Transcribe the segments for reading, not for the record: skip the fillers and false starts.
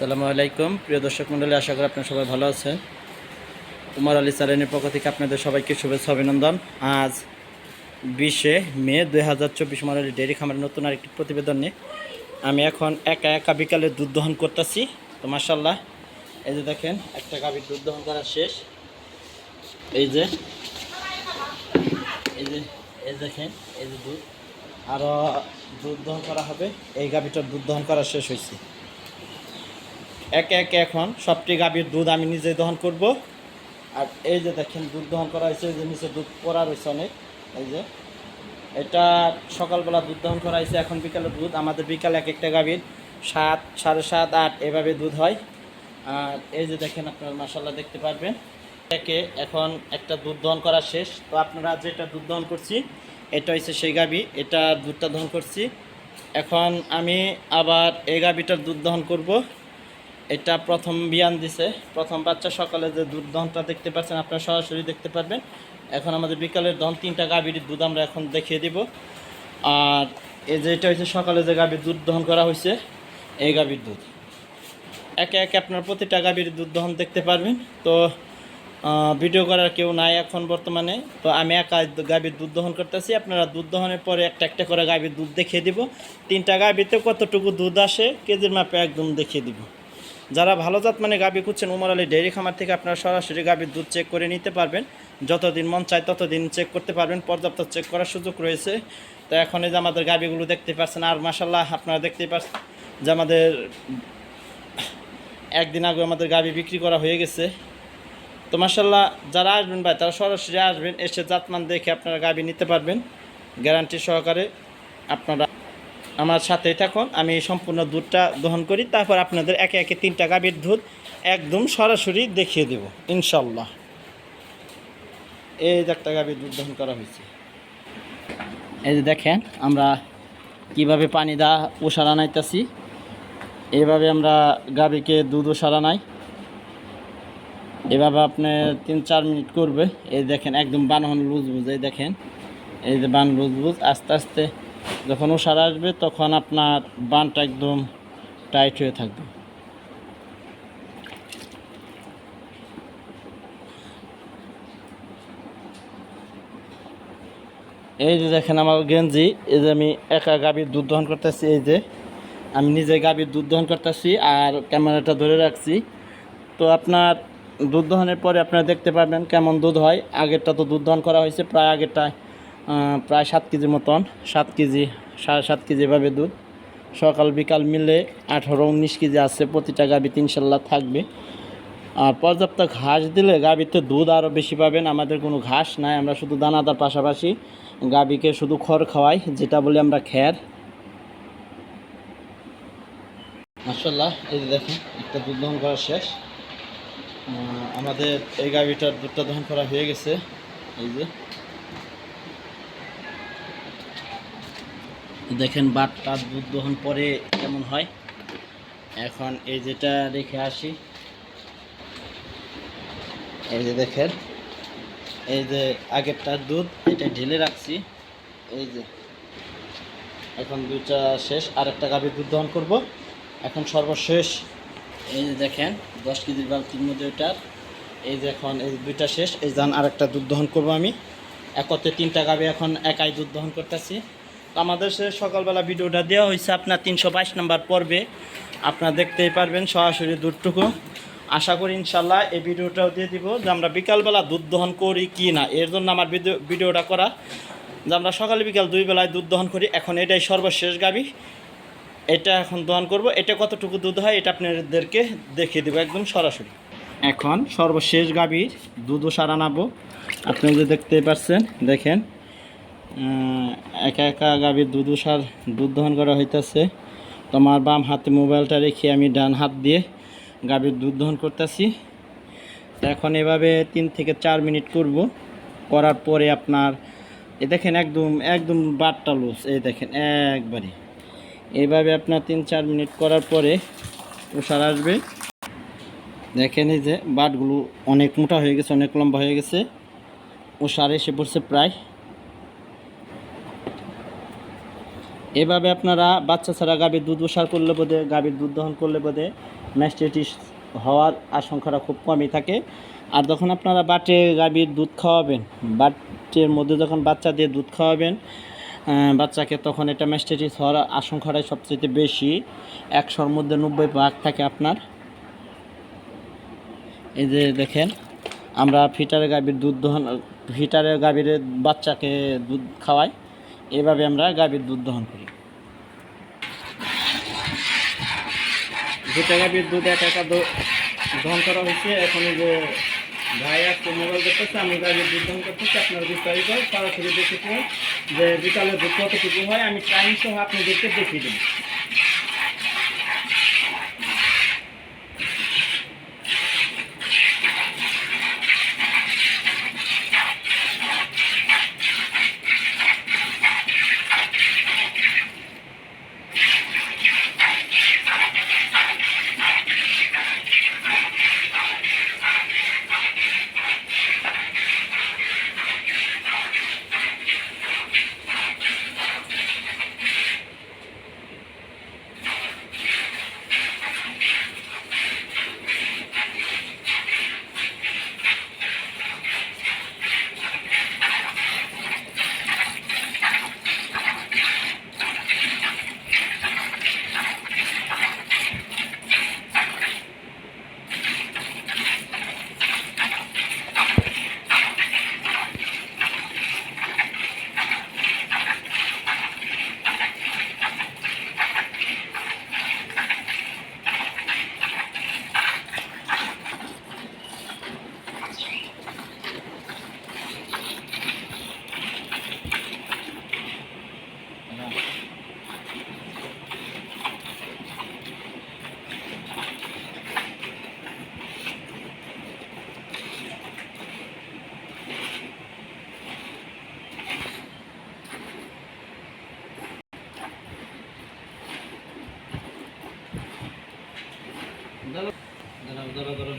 আসসালামু আলাইকুম প্রিয় দর্শক মণ্ডলী, আশা করি আপনারা সবাই ভালো আছেন। উমর আলী চ্যানেলের পক্ষ থেকে আপনাদের সবাইকে শুভেচ্ছা অভিনন্দন। আজ 20 মে 2024 উমর আলী ডেয়ারি খামারের নতুন আরেকটি প্রতিবেদন নিয়ে আমি এখন একা একা বিকালে দুধ দহন করতেছি। তো মাশাআল্লাহ, এই যে দেখেন একটা গাভীর দুধ দহন করা শেষ। এই যে এই যে এই দেখেন, এই যে দুধ আরও দুধ দহন করা হবে। এই গাভীটার দুধ দহন করা শেষ হয়েছে। একে একে এখন সবটি গাভীর দুধ আমি নিজেই দহন করব। আর এই যে দেখেন দুধ দহন করা হয়েছে, এই যে নিচে দুধ পড়া রয়েছে অনেক। এই যে এটা সকালবেলা দুধ দহন করা হয়েছে, এখন বিকালে দুধ। আমাদের বিকালে এক একটা গাভীর 7, 7.5, 8 এভাবে দুধ হয়। আর এই যে দেখেন আপনারা মাশাআল্লাহ দেখতে পারবেন, একে এখন একটা দুধ দহন করা শেষ। তো আপনারা যেটা দুধ দহন করছি এটা হচ্ছে সেই গাভী, এটা দুধটা দহন করছি। এখন আমি আবার এই গাভীটার দুধ দহন করব। এটা প্রথম বিয়ান দিছে, প্রথম বাচ্চা। সকালে যে দুধ দহনটা দেখতে পাচ্ছেন আপনারা সরাসরি দেখতে পারবেন। এখন আমাদের বিকালের দহন 3টা গাভীর দুধ আমরা এখন দেখিয়ে দিব। আর এই যে এটা হচ্ছে সকালে যে গাভীর দুধ দহন করা হয়েছে, এই গাভীর দুধ একে একে আপনার প্রতিটা গাভীর দুধ দহন দেখতে পারবেন। তো ভিডিও করার কেউ নাই এখন বর্তমানে, তো আমি একা গাভীর দুধ দহন করতেছি। আপনারা দুধ দহনের পরে একটা একটা করে গাভীর দুধ দেখিয়ে দিব। 3টা গাভীতে কতটুকু দুধ আসে কেজির মাপে একদম দেখিয়ে দিব। যারা ভালো জাত মানে গাভী খুঁজছেন, উমর আলী ডেয়ারি খামার থেকে আপনারা সরাসরি গাভীর দুধ চেক করে নিতে পারবেন। যতদিন মন চায় ততদিন চেক করতে পারবেন, পর্যাপ্ত চেক করার সুযোগ রয়েছে। তো এখন এই যে আমাদের গাভীগুলো দেখতে পাচ্ছেন। আর মাশাআল্লাহ আপনারা দেখতেই পাচ্ছেন যে আমাদের একদিন আগে আমাদের গাভী বিক্রি করা হয়ে গেছে। তো মাশাআল্লাহ যারা আসবেন ভাই তারা সরাসরি আসবেন, এসে জাতমান দেখে আপনারা গাভী নিতে পারবেন গ্যারান্টি সহকারে। আপনারা আমার সাথেই থাকুন, আমি সম্পূর্ণ দুধটা দহন করি, তারপর আপনাদের একে একে 3টা গাভীর দুধ একদম সরাসরি দেখিয়ে দেব ইনশাল্লাহ। এই যে একটা গাভীর দুধ দহন করা হয়েছে। এই যে দেখেন আমরা কিভাবে পানি দা ওষার আনাইতেছি। এইভাবে আমরা গাভীকে দুধ ওষার আনাই। এভাবে আপনি 3-4 মিনিট করবে। এই দেখেন একদম বান হন লুজ বুঝ। এই দেখেন এই যে বান লুজ বুঝ। আস্তে আস্তে যখন ওষার আসবে তখন আপনার বানটা একদম টাইট হয়ে থাকবে। এই যে দেখেন আমার গেঞ্জি, এই যে আমি একা গাভীর দুধ দহন করতেছি। এই যে আমি নিজে গাভীর দুধ দহন করতেছি আর ক্যামেরাটা ধরে রাখছি। তো আপনার দুধ দহনের পরে আপনারা দেখতে পাবেন কেমন দুধ হয়। আগেরটা তো দুধ দহন করা হয়েছে, প্রায় আগেরটায় প্রায় 7 কেজি মতন, 7 কেজি 7.5 কেজি এভাবে দুধ। সকাল বিকাল মিলে 18-19 কেজি আছে। প্রতিটা গাভীতে ইনশাল্লাহ থাকবে। আর পর্যাপ্ত ঘাস দিলে গাভীতে দুধ আরও বেশি পাবেন। আমাদের কোনো ঘাস নাই, আমরা শুধু দানাদার পাশাপাশি গাভীকে শুধু খড় খাওয়াই, যেটা বলি আমরা খ্যার। মাশাআল্লাহ এই যে দেখেন একটা দুধ দহন করা শেষ। আমাদের এই গাভীটার দুধটা দহন করা হয়ে গেছে। এই যে দেখেন বাটটা দুধ দহন পরে কেমন হয়। এখন এই যেটা রেখে আসি, এই যে দেখেন এই যে আগেরটার দুধ এটা ঢেলে রাখছি। এই যে এখন দুইটা শেষ, আর একটা গাভীর দুধ দহন করব এখন সর্বশেষ। এই যে দেখেন 10 কেজির বালতির মধ্যে ওইটার। এই যে এখন এই দুইটা শেষ, এই যান আর একটা দুধ দহন করব আমি। একতে 3টা গাভী এখন একাই দুধ দহন করতেছি। তো আমাদের সে সকালবেলা ভিডিওটা দেওয়া হয়েছে আপনার 322 নম্বর পর্বে, আপনারা দেখতেই পারবেন সরাসরি দুধটুকু। আশা করি ইনশাল্লাহ এই ভিডিওটাও দিয়ে দিব যে আমরা বিকালবেলা দুধ দহন করি কি না। এর জন্য আমার ভিডিওটা করা যে আমরা সকালে বিকাল 2 বেলায় দুধ দহন করি। এখন এটাই সর্বশেষ গাভী, এটা এখন দহন করব। এটা কতটুকু দুধ হয় এটা আপনাদেরকে দেখিয়ে দেবো একদম সরাসরি। এখন সর্বশেষ গাভীর দুধও সারা নাবো। আপনি যে দেখতে পাচ্ছেন, দেখেন একা একা গাভীর দুধ দহন করা হইতেছে। তোমার বাম হাতে মোবাইলটা রেখে আমি ডান হাত দিয়ে গাভীর দুধ দহন করতেছি। এখন এভাবে 3 থেকে 4 মিনিট করব। করার পরে আপনার এ দেখেন একদম বাটটা লুজ। এই দেখেন একবারে এইভাবে আপনার 3-4 মিনিট করার পরে ওষার আসবে। দেখেন এই যে বাটগুলো অনেক মোটা হয়ে গেছে, অনেক লম্বা হয়ে গেছে। ওষার এসে পড়ছে প্রায়। এভাবে আপনারা বাচ্চা ছাড়া গাভীর দুধ ওষার করলে বোধে, গাভীর দুধ দহন করলে বোধে ম্যাস্টাইটিস হওয়ার আশঙ্কাটা খুব কমই থাকে। আর যখন আপনারা বাটে গাভীর দুধ খাওয়াবেন, বাটের মধ্যে যখন বাচ্চা দিয়ে দুধ খাওয়াবেন বাচ্চাকে, তখন এটা ম্যাস্টাইটিস হওয়ার আশঙ্কাটাই সবচেয়ে বেশি। 100-র মধ্যে 90% থাকে আপনার। এই যে দেখেন, আমরা ফিটারের গাভীর দুধ দহন, ফিটারের গাভীর বাচ্চাকে দুধ খাওয়াই, এভাবে আমরা গাভীর দুধ দহন করি। দুটা গাভীর দুধ একা একা দহন করা হয়েছে। এখন যে ভাই আজকে মোবাইল দেখতেছে, আমি গাভীর দুধ দহন করতেছি। আপনার বিস্তারিত সরাসরি দেখেছি যে বিকালের দুধ কতটুকু হয়, আমি টাইম সহ আপনাদেরকে দেখিয়ে দেব। ধরো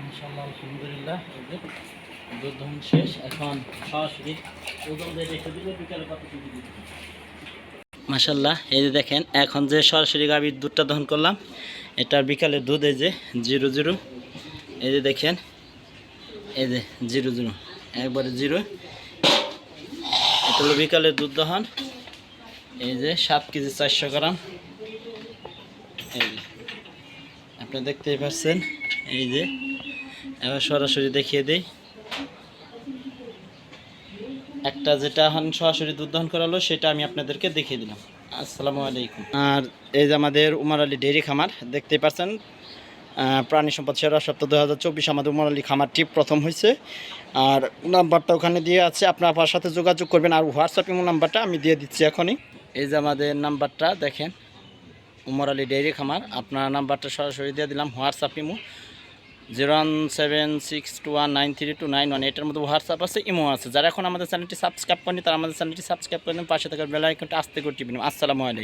ইনশাআল্লাহ। আলহামদুলিল্লাহ, দুধ দহন শেষ। এখন সরাসরি ওজন দিয়ে রেখে দিলে বিকালে কত কেজি দিতে। মাশাআল্লাহ, এই যে দেখেন, এখন যে সরাসরি গাভীর দুধটা দহন করলাম, এটার বিকালের দুধ এই যে 00, এই যে দেখেন এই যে 00 একবারে 0। এটা হলো বিকালের দুধ দহন। এই যে 7 কেজি 400 গ্রাম। এই যে আপনি দেখতেই পাচ্ছেন। এই যে এবার সরাসরি দেখিয়ে দিই একটা যেটা এখন সরাসরি দুধ দহন করালো সেটা আমি আপনাদেরকে দেখিয়ে দিলাম। আসসালামু আলাইকুম। আর এই যে আমাদের উমর আলী ডেইরি খামার দেখতেই পাচ্ছেন, প্রাণী সম্পদ সেরা সপ্তাহ 2024 আমাদের উমর আলী খামারটি প্রথম হয়েছে। আর নাম্বারটা ওখানে দিয়ে আছে, আপনার আমার সাথে যোগাযোগ করবেন। আর হোয়াটসঅ্যাপ ইমো নাম্বারটা আমি দিয়ে দিচ্ছি এখনই। এই যে আমাদের নাম্বারটা দেখেন, উমর আলী ডেইরি খামার। আপনার নাম্বারটা সরাসরি দিয়ে দিলাম। WhatsApp imo 01762193291। এটার মধ্যে হোয়াটসঅ্যাপ আছে, ইমো আছে। যারা এখন আমাদের চ্যানেলটি সাবস্ক্রাইব করেনি তারা আমাদের চ্যানেলটি সাবস্ক্রাইব করেন, পাশে থাকার বেল আইকনটা আস্তে করে টিপে নিন। আসসালামু আলাইকুম।